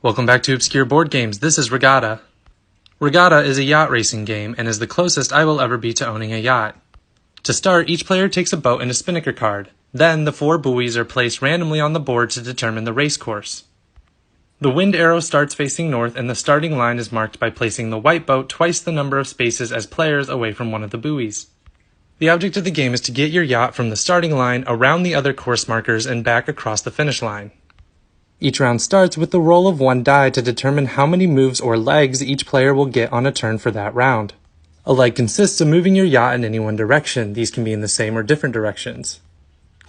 Welcome back to Obscure Board Games. This is Regatta. Regatta is a yacht racing game and is the closest I will ever be to owning a yacht. To start, each player takes a boat and a spinnaker card. Then, the 4 buoys are placed randomly on the board to determine the race course. The wind arrow starts facing north and the starting line is marked by placing the white boat twice the number of spaces as players away from one of the buoys. The object of the game is to get your yacht from the starting line around the other course markers and back across the finish line. Each round starts with the roll of 1 die to determine how many moves or legs each player will get on a turn for that round. A leg consists of moving your yacht in any one direction. These can be in the same or different directions.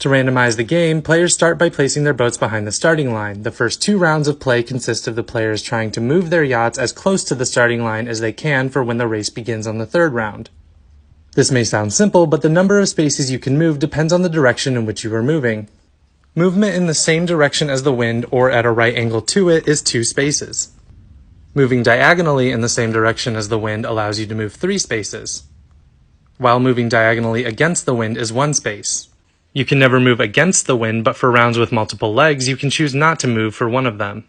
To randomize the game, players start by placing their boats behind the starting line. The first 2 rounds of play consist of the players trying to move their yachts as close to the starting line as they can for when the race begins on the 3rd round. This may sound simple, but the number of spaces you can move depends on the direction in which you are moving. Movement in the same direction as the wind or at a right angle to it is 2 spaces. Moving diagonally in the same direction as the wind allows you to move 3 spaces, while moving diagonally against the wind is 1 space. You can never move against the wind, but for rounds with multiple legs, you can choose not to move for one of them.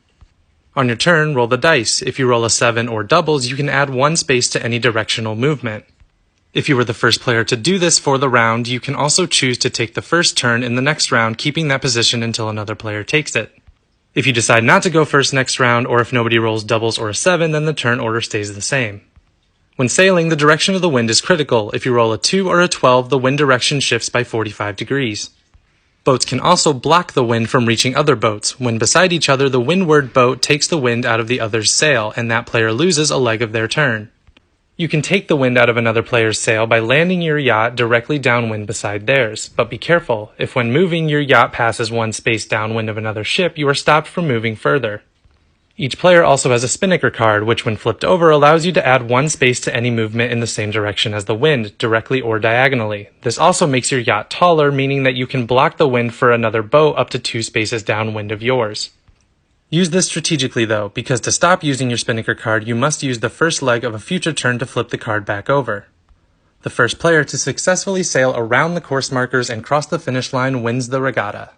On your turn, roll the dice. If you roll a 7 or doubles, you can add 1 space to any directional movement. If you were the first player to do this for the round, you can also choose to take the first turn in the next round, keeping that position until another player takes it. If you decide not to go first next round, or if nobody rolls doubles or a 7, then the turn order stays the same. When sailing, the direction of the wind is critical. If you roll a 2 or a 12, the wind direction shifts by 45 degrees. Boats can also block the wind from reaching other boats. When beside each other, the windward boat takes the wind out of the other's sail, and that player loses a leg of their turn. You can take the wind out of another player's sail by landing your yacht directly downwind beside theirs. But be careful, if when moving your yacht passes 1 space downwind of another ship, you are stopped from moving further. Each player also has a spinnaker card, which when flipped over allows you to add 1 space to any movement in the same direction as the wind, directly or diagonally. This also makes your yacht taller, meaning that you can block the wind for another boat up to 2 spaces downwind of yours. Use this strategically though, because to stop using your spinnaker card, you must use the first leg of a future turn to flip the card back over. The first player to successfully sail around the course markers and cross the finish line wins the regatta.